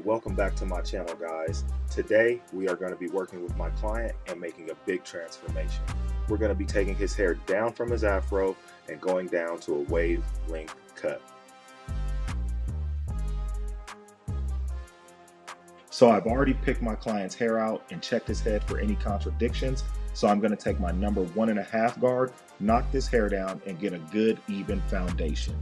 Welcome back to my channel, guys. Today we are going to be working with my client and making a big transformation. We're going to be taking his hair down from his afro and going down to a wave length cut. So I've already picked my client's hair out and checked his head for any contradictions. So I'm going to take my number 1.5 guard, knock this hair down, and get a good even foundation.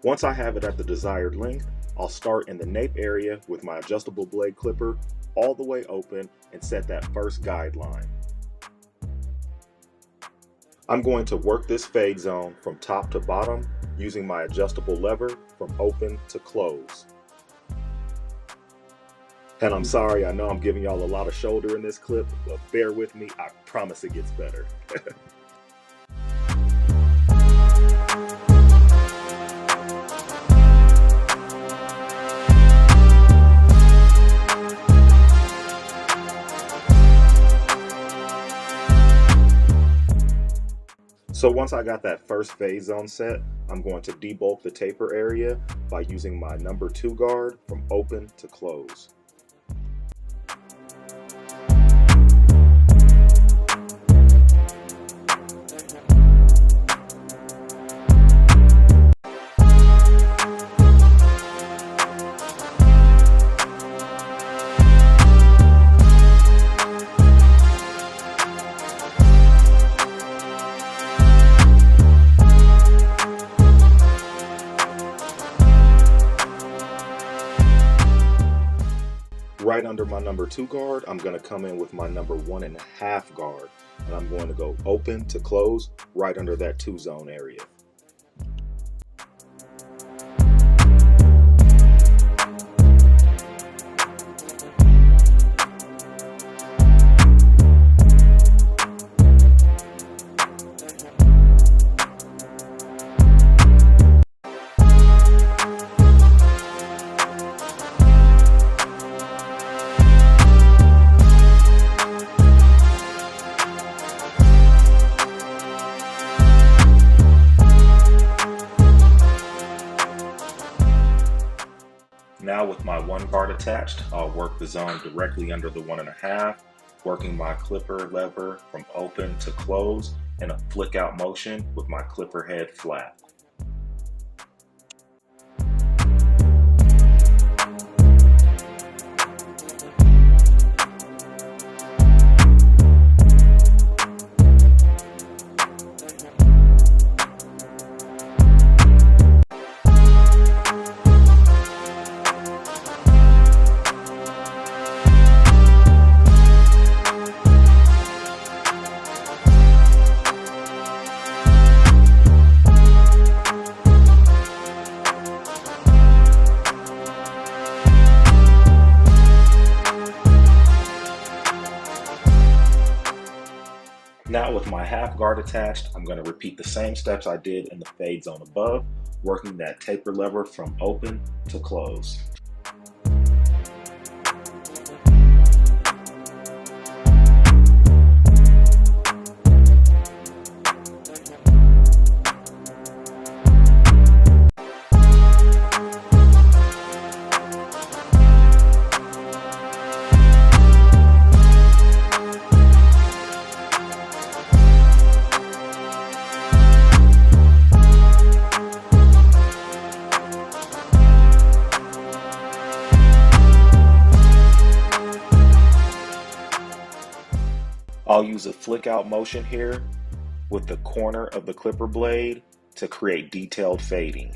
Once I have it at the desired length, I'll start in the nape area with my adjustable blade clipper all the way open and set that first guideline. I'm going to work this fade zone from top to bottom using my adjustable lever from open to close. And I'm sorry, I know I'm giving y'all a lot of shoulder in this clip, but bear with me, I promise it gets better. So once I got that first fade zone set, I'm going to debulk the taper area by using my number 2 guard from open to close. Right under my number 2 guard, I'm going to come in with my number 1.5 guard, and I'm going to go open to close right under that 2 zone area. Now with my 1 guard attached, I'll work the zone directly under the 1.5, working my clipper lever from open to close in a flick out motion with my clipper head flat. Now with my 1/2 guard attached, I'm going to repeat the same steps I did in the fade zone above, working that taper lever from open to close. I'll use a flick out motion here with the corner of the clipper blade to create detailed fading.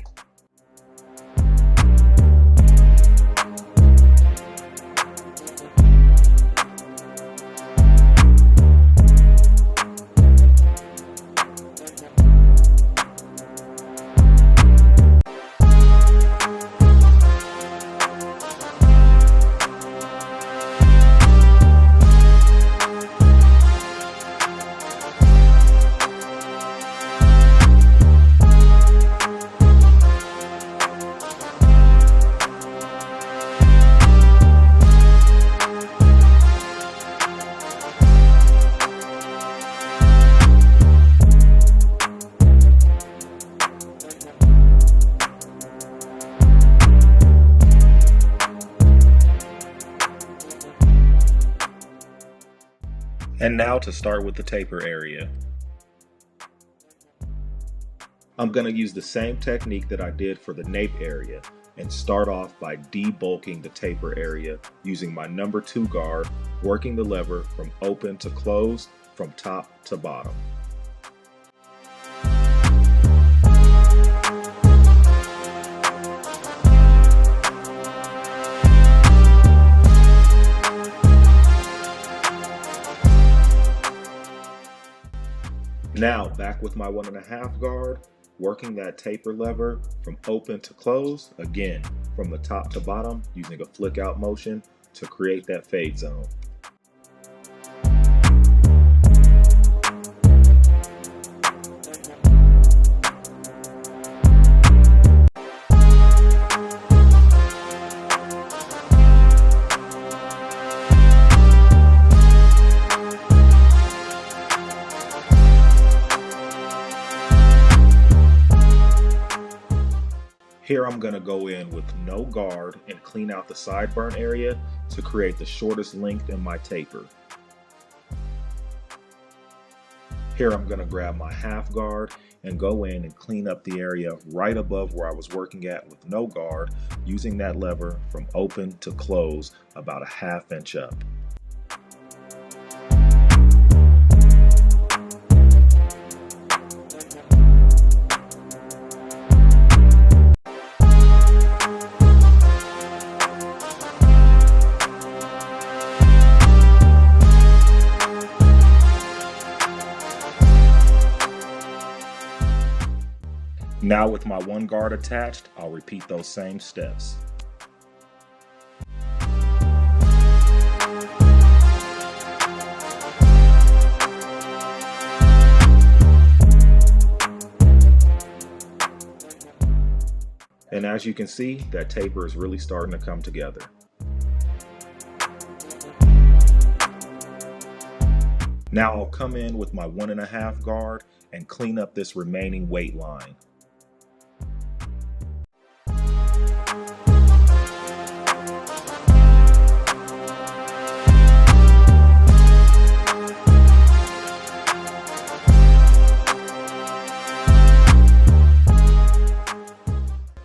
And now to start with the taper area. I'm going to use the same technique that I did for the nape area and start off by debulking the taper area using my number 2 guard, working the lever from open to close from top to bottom. Now back with my 1.5 guard, working that taper lever from open to close, again from the top to bottom using a flick out motion to create that fade zone. Here I'm going to go in with no guard and clean out the sideburn area to create the shortest length in my taper. Here I'm going to grab my half guard and go in and clean up the area right above where I was working at with no guard, using that lever from open to close about 1/2 inch up. Now with my 1 guard attached, I'll repeat those same steps. And as you can see, that taper is really starting to come together. Now I'll come in with my 1.5 guard and clean up this remaining weight line.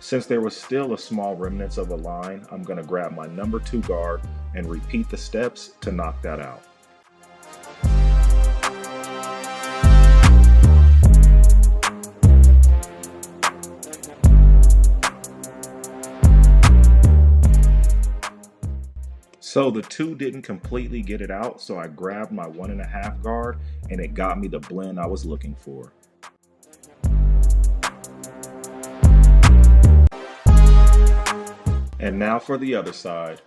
Since there was still a small remnants of a line, I'm going to grab my number 2 guard and repeat the steps to knock that out. So the 2 didn't completely get it out, so I grabbed my 1.5 guard and it got me the blend I was looking for. And now for the other side.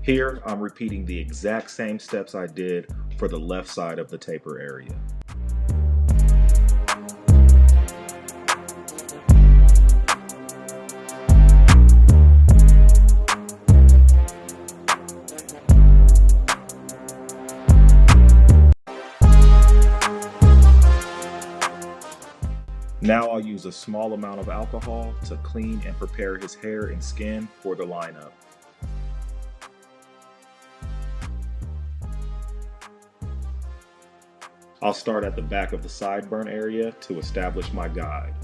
Here, I'm repeating the exact same steps I did for the left side of the taper area. Now I'll use a small amount of alcohol to clean and prepare his hair and skin for the lineup. I'll start at the back of the sideburn area to establish my guide.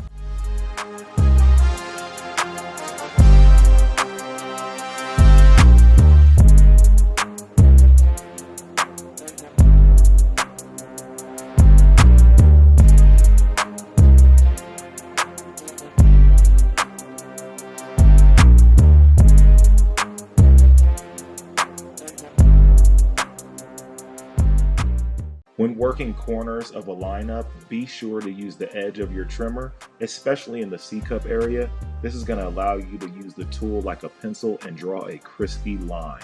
When working corners of a lineup, be sure to use the edge of your trimmer, especially in the C-cup area. This is going to allow you to use the tool like a pencil and draw a crispy line.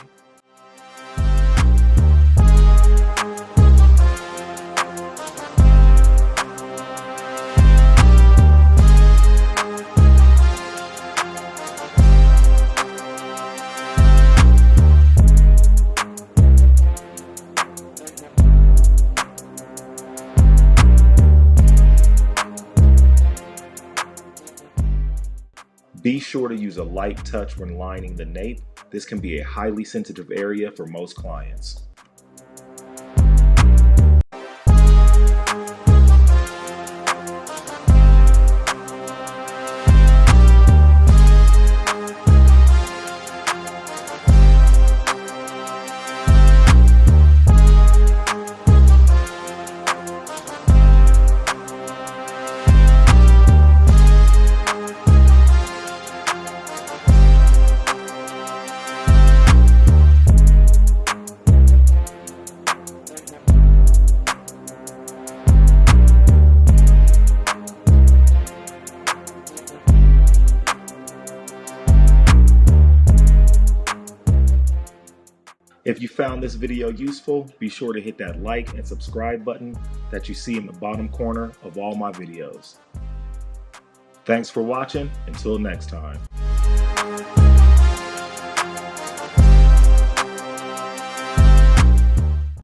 Be sure to use a light touch when lining the nape. This can be a highly sensitive area for most clients. If you found this video useful, be sure to hit that like and subscribe button that you see in the bottom corner of all my videos. Thanks for watching. Until next time.